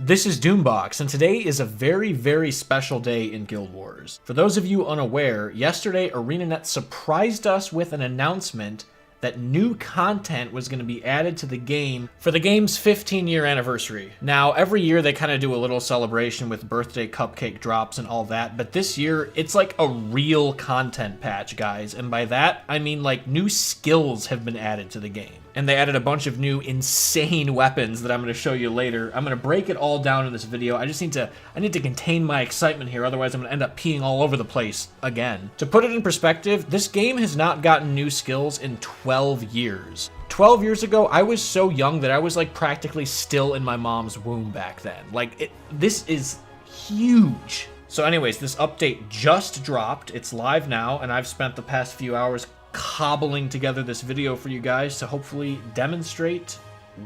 This is Doombox, and today is a very, very special day in Guild Wars. For those of you unaware, yesterday ArenaNet surprised us with an announcement that new content was going to be added to the game for the game's 15-year anniversary. Now, every year they kind of do a little celebration with birthday cupcake drops and all that, but this year it's like a real content patch, guys, and by that I mean like new skills have been added to the game. And they added a bunch of new insane weapons that I'm going to show you later. I'm going to break it all down in this video. I need to contain my excitement here, otherwise I'm going to end up peeing all over the place again. To put it in perspective, this game has not gotten new skills in 12 years. 12 years ago, I was so young that I was like practically still in my mom's womb back then. Like, this is huge. So anyways, this update just dropped. It's live now, and I've spent the past few hours cobbling together this video for you guys to hopefully demonstrate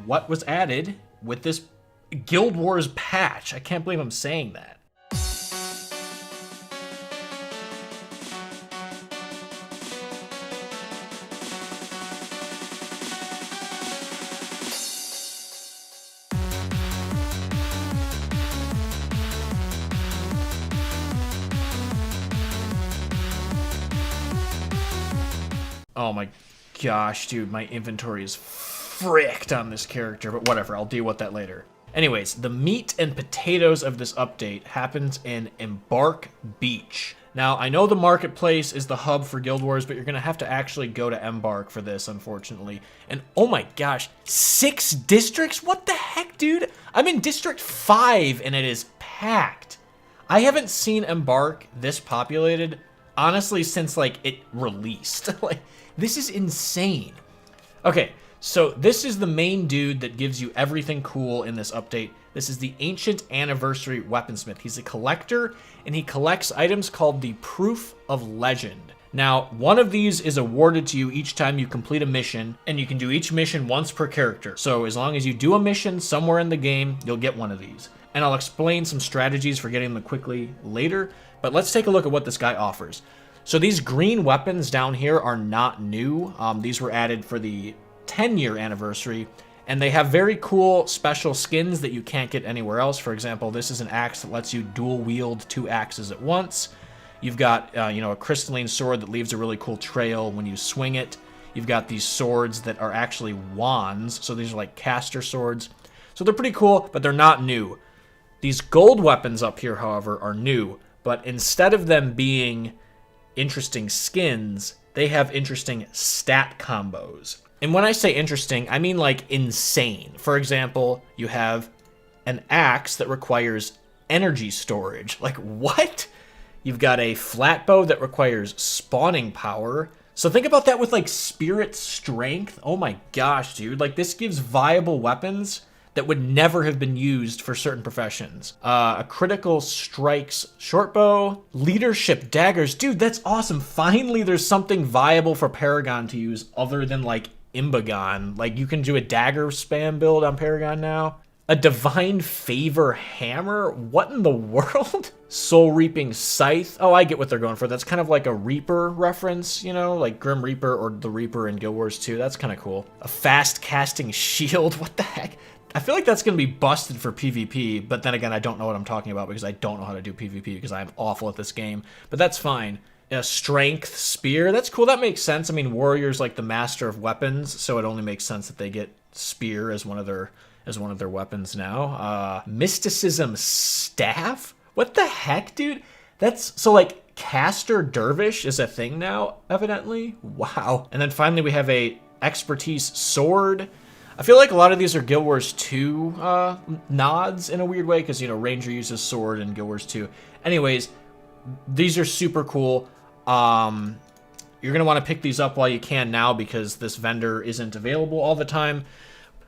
what was added with this Guild Wars patch. I can't believe I'm saying that. Oh my gosh, dude, my inventory is fricked on this character, but whatever, I'll deal with that later. Anyways, the meat and potatoes of this update happens in Embark Beach. Now, I know the marketplace is the hub for Guild Wars, but you're gonna have to actually go to Embark for this, unfortunately. And oh my gosh, 6 districts? What the heck, dude? I'm in District 5 and it is packed. I haven't seen Embark this populated, honestly, since like it released. Like, this is insane. Okay, so this is the main dude that gives you everything cool in this update. This is the Ancient Anniversary Weaponsmith. He's a collector, and he collects items called the Proof of Legend. Now, one of these is awarded to you each time you complete a mission, and you can do each mission once per character. So as long as you do a mission somewhere in the game, you'll get one of these. And I'll explain some strategies for getting them quickly later, but let's take a look at what this guy offers. So these green weapons down here are not new. These were added for the 10-year anniversary, and they have very cool special skins that you can't get anywhere else. For example, this is an axe that lets you dual wield 2 axes at once. You've got a crystalline sword that leaves a really cool trail when you swing it. You've got these swords that are actually wands, so these are like caster swords. So they're pretty cool, but they're not new. These gold weapons up here, however, are new, but instead of them being interesting skins, they have interesting stat combos. And when I say interesting, I mean like insane. For example, you have an axe that requires energy storage. Like, what? You've got a flat bow that requires spawning power. So think about that with like spirit strength. Oh my gosh, dude. Like, this gives viable weapons that would never have been used for certain professions. A critical strikes short bow, leadership daggers. Dude, that's awesome. Finally, there's something viable for Paragon to use other than like Imbagon. Like, you can do a dagger spam build on Paragon now. A divine favor hammer? What in the world? Soul reaping scythe. Oh, I get what they're going for. That's kind of like a Reaper reference, you know, like Grim Reaper or the Reaper in Guild Wars 2. That's kind of cool. A fast casting shield. What the heck? I feel like that's going to be busted for PvP, but then again, I don't know what I'm talking about because I don't know how to do PvP because I'm awful at this game, but that's fine. A strength spear, that's cool, that makes sense. I mean, warrior's like the master of weapons, so it only makes sense that they get spear as one of their weapons now. Mysticism staff? What the heck, dude? That's, so like, caster dervish is a thing now, evidently? Wow. And then finally we have a expertise sword. I feel like a lot of these are Guild Wars 2 nods in a weird way, because, you know, Ranger uses sword in Guild Wars 2. Anyways, these are super cool. You're going to want to pick these up while you can now, because this vendor isn't available all the time.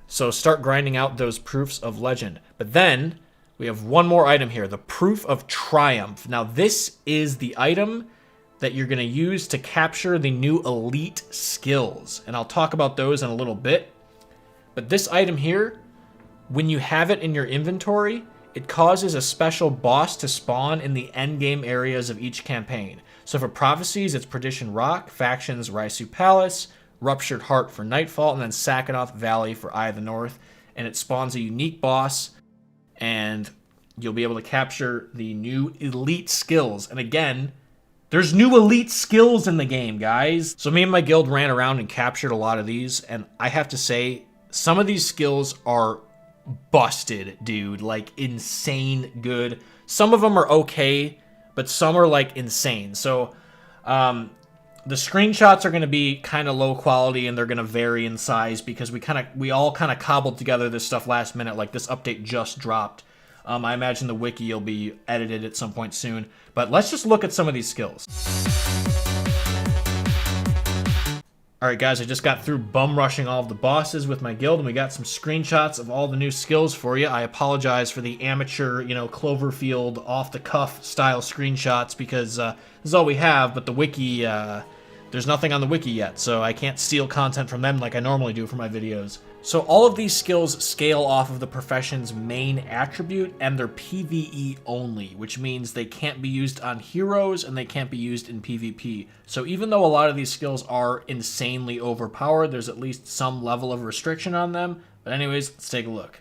So start grinding out those Proofs of Legend. But then we have one more item here, the Proof of Triumph. Now, this is the item that you're going to use to capture the new elite skills. And I'll talk about those in a little bit. But this item here, when you have it in your inventory, it causes a special boss to spawn in the endgame areas of each campaign. So for Prophecies, it's Perdition Rock, Factions, Raisu Palace, Ruptured Heart for Nightfall, and then Sakanoth Valley for Eye of the North. And it spawns a unique boss and you'll be able to capture the new elite skills. And again, there's new elite skills in the game, guys. So me and my guild ran around and captured a lot of these, and I have to say, some of these skills are busted, dude. Like, insane good. Some of them are okay, but some are, like, insane. So, the screenshots are going to be kind of low quality, and they're going to vary in size because we all kind of cobbled together this stuff last minute. Like, this update just dropped. I imagine the wiki will be edited at some point soon. But let's just look at some of these skills. Alright guys, I just got through bum rushing all of the bosses with my guild, and we got some screenshots of all the new skills for you. I apologize for the amateur, Cloverfield off-the-cuff style screenshots because this is all we have, but the wiki, there's nothing on the wiki yet, so I can't steal content from them like I normally do for my videos. So all of these skills scale off of the profession's main attribute, and they're PvE only, which means they can't be used on heroes and they can't be used in PvP. So even though a lot of these skills are insanely overpowered, there's at least some level of restriction on them. But anyways, let's take a look.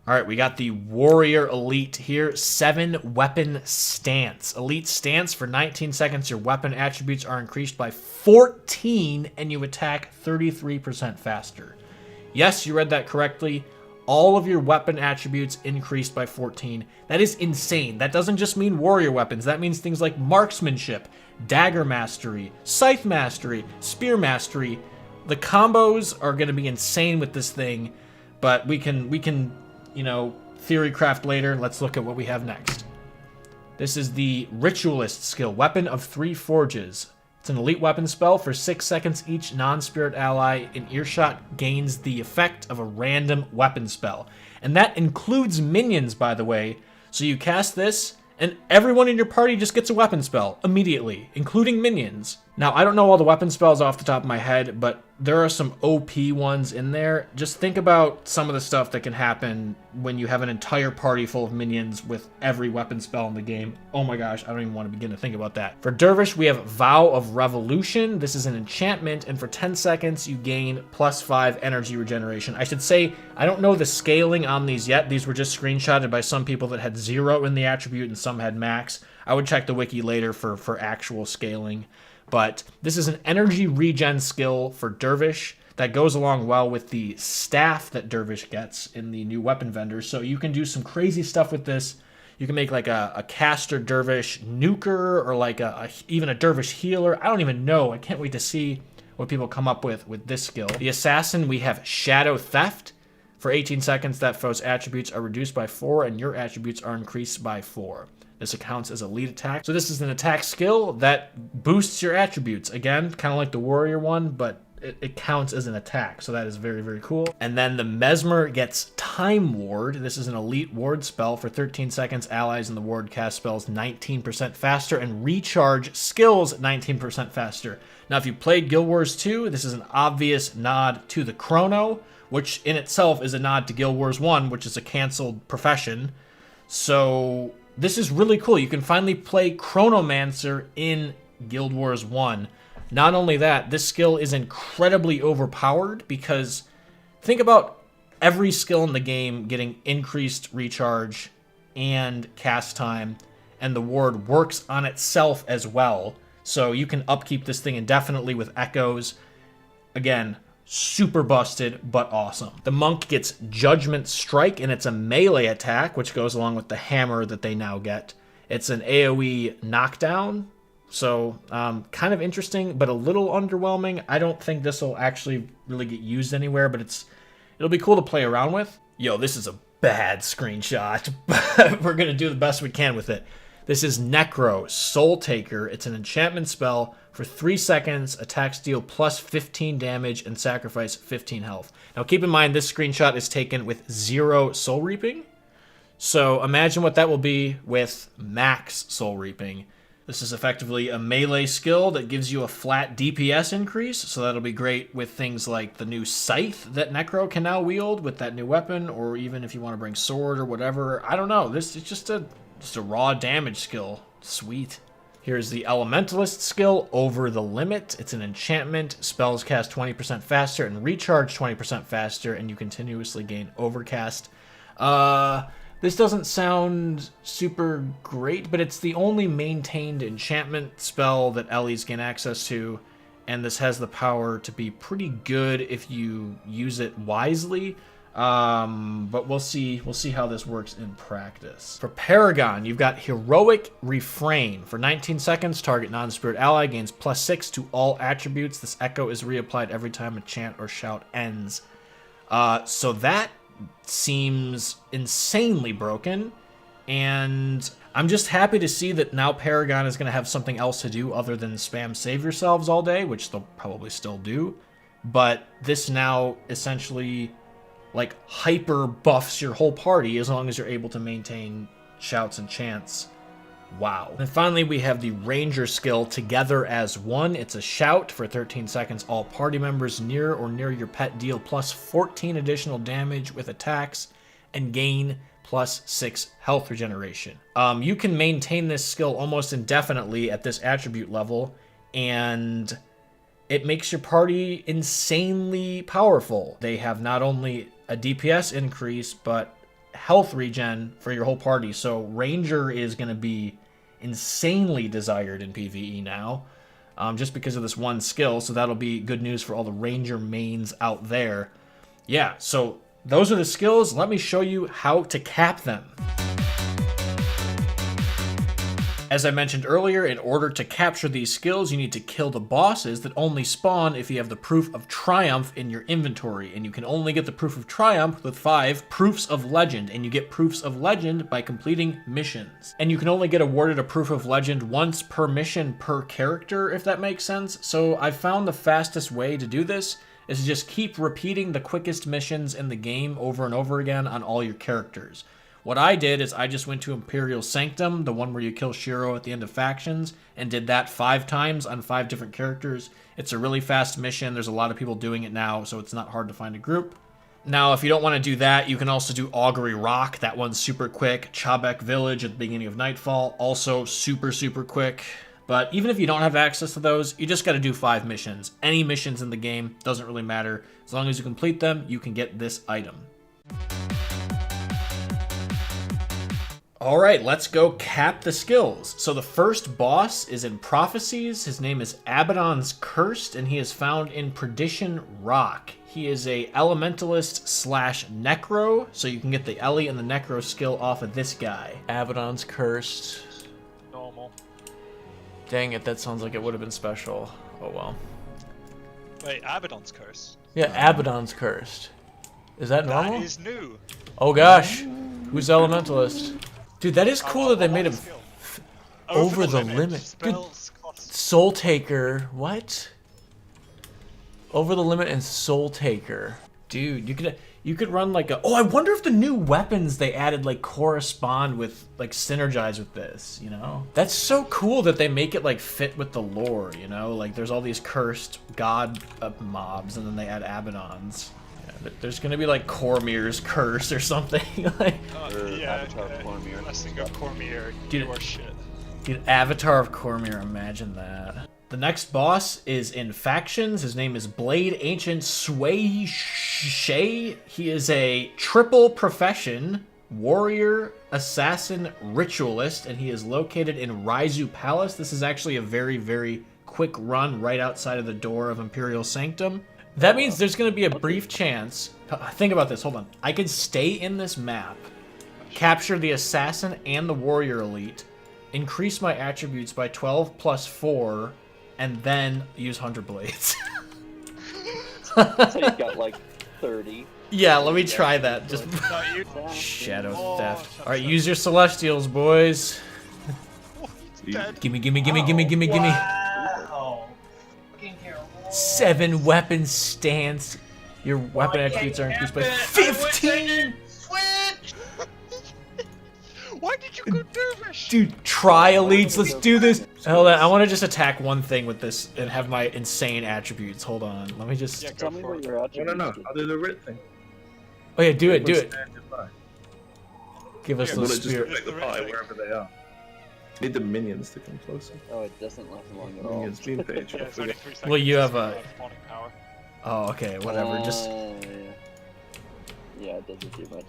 Alright, we got the Warrior Elite here. 7 Weapon Stance. Elite Stance, for 19 seconds, your weapon attributes are increased by 14 and you attack 33% faster. Yes, you read that correctly. All of your weapon attributes increased by 14. That is insane. That doesn't just mean warrior weapons. That means things like marksmanship, dagger mastery, scythe mastery, spear mastery. The combos are going to be insane with this thing, but we can, theory craft later. Let's look at what we have next. This is the Ritualist skill, Weapon of 3 Forges. It's an elite weapon spell. For 6 seconds, each non-spirit ally in earshot gains the effect of a random weapon spell. And that includes minions, by the way. So you cast this, and everyone in your party just gets a weapon spell immediately, including minions. Now, I don't know all the weapon spells off the top of my head, but there are some OP ones in there. Just think about some of the stuff that can happen when you have an entire party full of minions with every weapon spell in the game. Oh my gosh, I don't even want to begin to think about that. For Dervish, we have Vow of Revolution. This is an enchantment, and for 10 seconds, you gain +5 energy regeneration. I should say, I don't know the scaling on these yet. These were just screenshotted by some people that had 0 in the attribute and some had max. I would check the wiki later for actual scaling. But this is an energy regen skill for Dervish that goes along well with the staff that Dervish gets in the new weapon vendor. So you can do some crazy stuff with this. You can make like a caster Dervish nuker, or like even a Dervish healer. I don't even know. I can't wait to see what people come up with this skill. The Assassin, we have Shadow Theft. For 18 seconds, that foe's attributes are reduced by 4 and your attributes are increased by 4. This accounts as a lead attack. So this is an attack skill that boosts your attributes. Again, kind of like the warrior one, but it counts as an attack. So that is very, very cool. And then the Mesmer gets Time Ward. This is an elite ward spell. For 13 seconds, allies in the ward cast spells 19% faster and recharge skills 19% faster. Now, if you played Guild Wars 2, this is an obvious nod to the Chrono, which in itself is a nod to Guild Wars 1, which is a canceled profession. So this is really cool. You can finally play Chronomancer in Guild Wars 1. Not only that, this skill is incredibly overpowered because think about every skill in the game getting increased recharge and cast time, and the ward works on itself as well. So you can upkeep this thing indefinitely with echoes. Again, super busted, but awesome. The Monk gets Judgment Strike, and it's a melee attack, which goes along with the hammer that they now get. It's an AoE knockdown, so kind of interesting, but a little underwhelming. I don't think this will actually really get used anywhere, but it'll be cool to play around with. Yo, this is a bad screenshot, but we're going to do the best we can with it. This is Necro, Soul Taker. It's an enchantment spell. For 3 seconds, attacks deal +15 damage and sacrifice 15 health. Now keep in mind, this screenshot is taken with 0 Soul Reaping. So imagine what that will be with max Soul Reaping. This is effectively a melee skill that gives you a flat DPS increase. So that'll be great with things like the new Scythe that Necro can now wield with that new weapon, or even if you want to bring Sword or whatever. I don't know. This is just a raw damage skill. Sweet. Here's the Elementalist skill, Over the Limit. It's an enchantment. Spells cast 20% faster and recharge 20% faster, and you continuously gain Overcast. This doesn't sound super great, but it's the only maintained enchantment spell that Ellie's gain access to, and this has the power to be pretty good if you use it wisely. But we'll see how this works in practice. For Paragon, you've got Heroic Refrain. For 19 seconds, target non-spirit ally gains +6 to all attributes. This echo is reapplied every time a chant or shout ends. So that seems insanely broken, and I'm just happy to see that now Paragon is going to have something else to do other than spam save yourselves all day, which they'll probably still do. But this now essentially like hyper buffs your whole party as long as you're able to maintain shouts and chants. Wow. And finally, we have the Ranger skill, Together as One. It's a shout. For 13 seconds, all party members near or near your pet deal +14 additional damage with attacks and gain +6 health regeneration. You can maintain this skill almost indefinitely at this attribute level, and it makes your party insanely powerful. They have not only a DPS increase, but health regen for your whole party. So Ranger is going to be insanely desired in PvE now, just because of this one skill. So that'll be good news for all the Ranger mains out there. Yeah, so those are the skills. Let me show you how to cap them. As I mentioned earlier, in order to capture these skills, you need to kill the bosses that only spawn if you have the Proof of Triumph in your inventory. And you can only get the Proof of Triumph with 5 Proofs of Legend. And you get Proofs of Legend by completing missions. And you can only get awarded a Proof of Legend once per mission per character, if that makes sense. So I found the fastest way to do this is to just keep repeating the quickest missions in the game over and over again on all your characters. What I did is I just went to Imperial Sanctum, the one where you kill Shiro at the end of Factions, and did that 5 times on 5 different characters. It's a really fast mission. There's a lot of people doing it now, so it's not hard to find a group. Now, if you don't want to do that, you can also do Augury Rock. That one's super quick. Chabek Village at the beginning of Nightfall, also super, super quick. But even if you don't have access to those, you just got to do 5 missions. Any missions in the game, doesn't really matter. As long as you complete them, you can get this item. Alright, let's go cap the skills. So the first boss is in Prophecies. His name is Abaddon's Cursed, and he is found in Perdition Rock. He is a Elementalist / Necro, so you can get the Ellie and the Necro skill off of this guy. Abaddon's Cursed. Normal. Dang it, that sounds like it would have been special. Oh well. Wait, Abaddon's Curse? Yeah, Abaddon's Cursed. Is that normal? That is new. Oh gosh. Who's Elementalist? Dude, that is cool that they made him over the limit. Dude, Soul Taker, what? Over the limit and Soul Taker. Dude, you could run like a... Oh, I wonder if the new weapons they added like correspond with, like synergize with this, you know? That's so cool that they make it like fit with the lore, you know? Like there's all these cursed god mobs, and then they add Abaddons. There's gonna be like Cormyr's Curse or something. Like, yeah, Cormyr. I think of Cormyr, your shit. Dude, Avatar of Cormyr, imagine that. The next boss is in Factions. His name is Blade Ancient Sway Shay. He is a triple profession, warrior, assassin, ritualist, and he is located in Raizu Palace. This is actually a very, very quick run right outside of the door of Imperial Sanctum. That means there's going to be a brief chance. Think about this. Hold on. I could stay in this map, capture the assassin and the warrior elite, increase my attributes by 12 + 4, and then use 100 blades. So you got like 30. Yeah, let me try that. Just Shadow Theft. All right, use your Celestials, boys. Gimme, gimme, gimme, gimme, gimme, gimme. 7 weapon stance. Your weapon attributes are increased by 15. Switch! Why did you go dervish? Dude, try elites. Let's do this. Hold on, I want to just attack one thing with this and have my insane attributes. Hold on, let me just. Yeah, Tell me what your attributes No, I'll do the writ thing. Oh yeah, do it, do it. Give us Will the it just spirit. affect the party wherever they are? Need the minions to come closer. Oh, it doesn't last long at all. Minions team page. Yeah, it's only 3 seconds. Well, you have a. Morning power. Oh, okay, whatever. Just. Yeah. Yeah, it doesn't do much.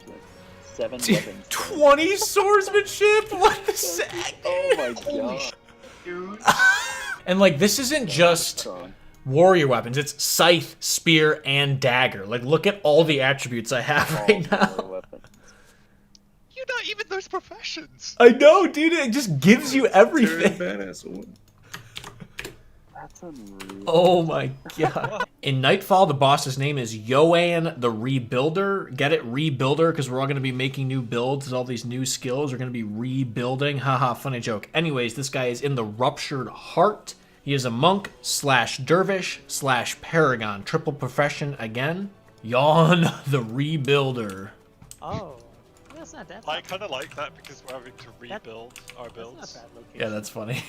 7 weapons. 20 swordsmanship? What the sack? Oh my god. Dude. And like, this isn't just Strong. warrior weapons, it's scythe, spear, and dagger. Like, look at all the attributes I have All right now. melee weapons. You're not even those professions. I know, dude, it just gives you You're a everything. badass woman. That's unreal. Oh my god. In Nightfall, the boss's name is Yoan the Rebuilder. Get it? Rebuilder, because we're all going to be making new builds. There's all these new skills. We're going to be rebuilding. Haha, funny joke. Anyways, this guy is in the Ruptured Heart. He is a monk / dervish / paragon. Triple profession again. Yawn the Rebuilder. Oh, that's not that. I kind of like that because we're having to rebuild our That's builds. not bad location. Yeah, that's funny.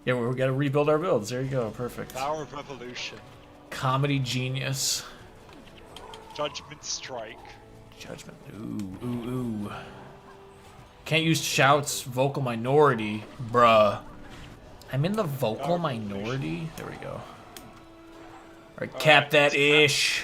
Yeah, we got to rebuild our builds. There you go. Perfect. Power of Revolution. Comedy genius. Judgment Strike. Judgment. Ooh, ooh, ooh. Can't use shouts, vocal minority. Bruh. I'm in the vocal minority? There we go. Alright, cap that ish.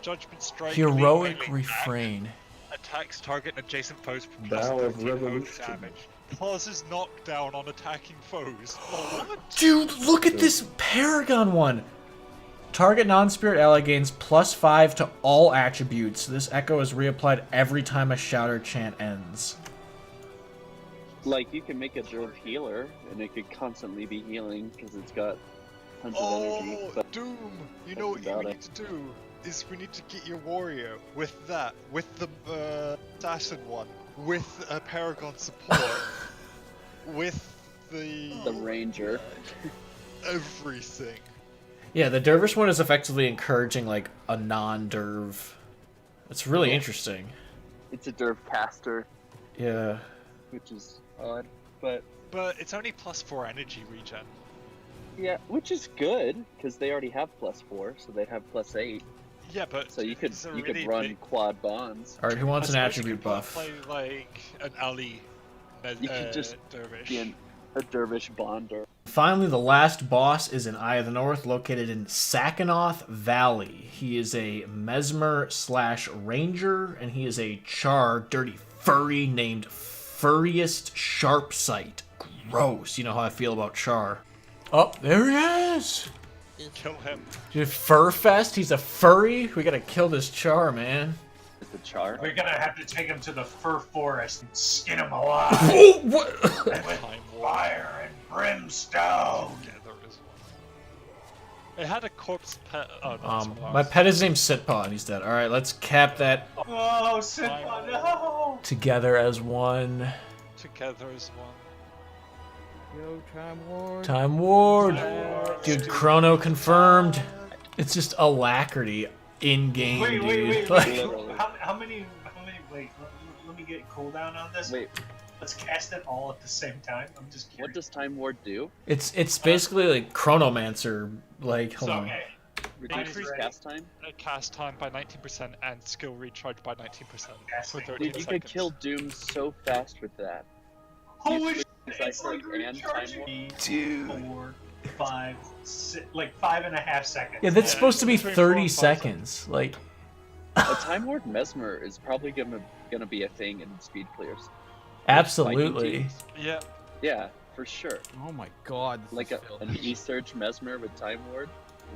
Judgment Strike. Heroic melee refrain. Attacks target adjacent foes for Bow plus of 13 bonus Revolution. damage. Pauses knockdown on attacking foes. Oh, what? Dude, look at this Paragon one. Target non-spirit ally gains +5 to all attributes. This echo is reapplied every time a shout or chant ends. Like, you can make a Derv healer, and it could constantly be healing, because it's got tons of energy. Oh, But Doom! You know what That's you about need to do? Is we need to get your warrior with that, with the assassin one, with a Paragon support, with the ranger. everything. Yeah, the Dervish one is effectively encouraging, like, a non-Derv. It's really interesting. It's a Derv caster, Yeah. which is odd. But, But it's only +4 energy regen. yeah, which is good, because they already have +4, so they'd have +8. Yeah, but So you could it's a you really could run big- quad bonds. Alright, who wants an I suppose you attribute could buff? Play like an Ali, You could just dervish. Be a dervish bonder. Finally, the last boss is in Eye of the North, located in Sakanoth Valley. He is a Mesmer / Ranger, and he is a Char dirty furry named Furriest Sharpsight. Gross. You know how I feel about Char. Oh, there he is! Kill him. Dude, Furfest? He's a furry? We gotta kill this Char, man. It's a char. We're gonna have to take him to the fur forest and skin him alive Oh, what? with Time War. fire and brimstone. Together as well. It had a corpse pet. Oh no, that's someone My else. pet is named Sitpa, and he's dead. Alright, let's cap that Oh, Simba, no! together as one. Together as one. Yo, Time War. Time Ward. Lord. Dude, Chrono confirmed. It's just alacrity in game, Wait, dude. wait, wait, Like, wait. Literally. How many, wait, let me get a cooldown on this. Wait, Let's cast it all at the same time. I'm just what curious. does Time Ward do? it's basically like Chronomancer. Like, hold So, on. okay. Reduces Increase- cast time? Cast time by 19% and skill recharge by 19% for Casting. 13 Dude, you could seconds. kill Doom so fast with that. Holy You shit, switch it's like Cyclic and Time recharging. Warp. 2, 4, 5, 6, like 5.5 seconds. Yeah, that's Yeah, supposed to be between 4 30 and 5 seconds. Like, A Time Ward Mesmer is probably gonna be a thing in speed clears. absolutely. Yeah, Yeah, for sure. Oh my god. This Like is an filthy. E-Surge Mesmer with Time Ward.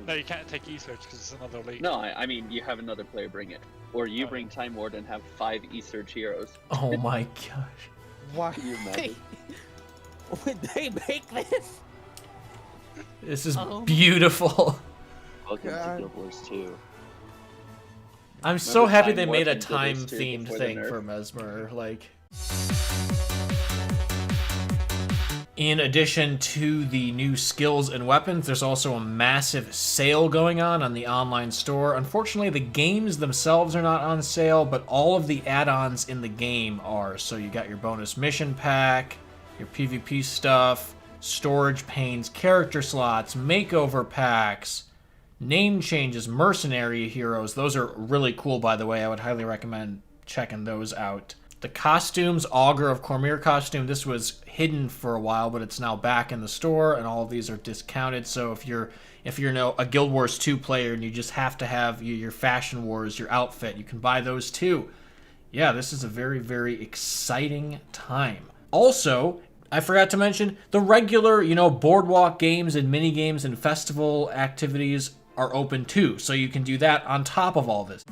no, you can't take E-Search because it's another league. No, I mean you have another player bring it, or you Oh, bring Time Ward and have 5 E-Surge heroes. Oh my gosh. Why Can you imagine? would they make this? This is Oh. beautiful. Welcome God. to Guild Wars 2. I'm so Remember happy Time they Warp made a and Guild Wars 2 time-themed before the thing nerf? for Mesmer. Like, in addition to the new skills and weapons, there's also a massive sale going on the online store. Unfortunately, the games themselves are not on sale, but all of the add-ons in the game are. So you got your bonus mission pack, your PvP stuff, storage panes, character slots, makeover packs, name changes, mercenary heroes. Those are really cool, by the way. I would highly recommend checking those out. The costumes, Augur of Cormyr costume, this was hidden for a while, but it's now back in the store, and all of these are discounted. So if you're a Guild Wars 2 player and you just have to have your Fashion Wars, your outfit, you can buy those too. yeah, this is a very, very exciting time. Also, I forgot to mention, the regular, boardwalk games and mini games and festival activities are open too, so you can do that on top of all this.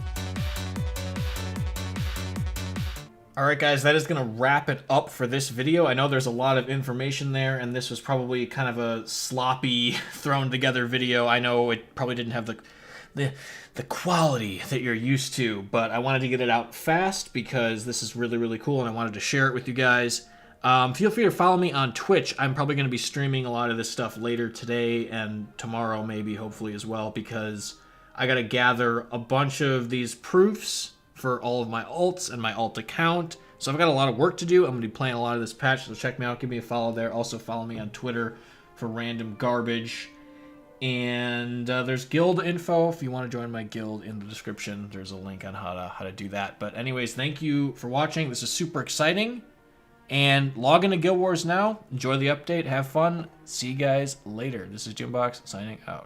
Alright guys, that is going to wrap it up for this video. I know there's a lot of information there, and this was probably kind of a sloppy, thrown together video. I know it probably didn't have the quality that you're used to, but I wanted to get it out fast because this is really, really cool, and I wanted to share it with you guys. Feel free to follow me on Twitch. I'm probably going to be streaming a lot of this stuff later today and tomorrow maybe, hopefully as well, because I got to gather a bunch of these proofs for all of my alts and my alt account. So I've got a lot of work to do. I'm going to be playing a lot of this patch, so check me out. Give me a follow there. Also follow me on Twitter for random garbage. And there's guild info if you want to join my guild in the description. There's a link on how to do that. But anyways, thank you for watching. This is super exciting. And log into Guild Wars now. Enjoy the update. Have fun. See you guys later. This is Jimbox signing out.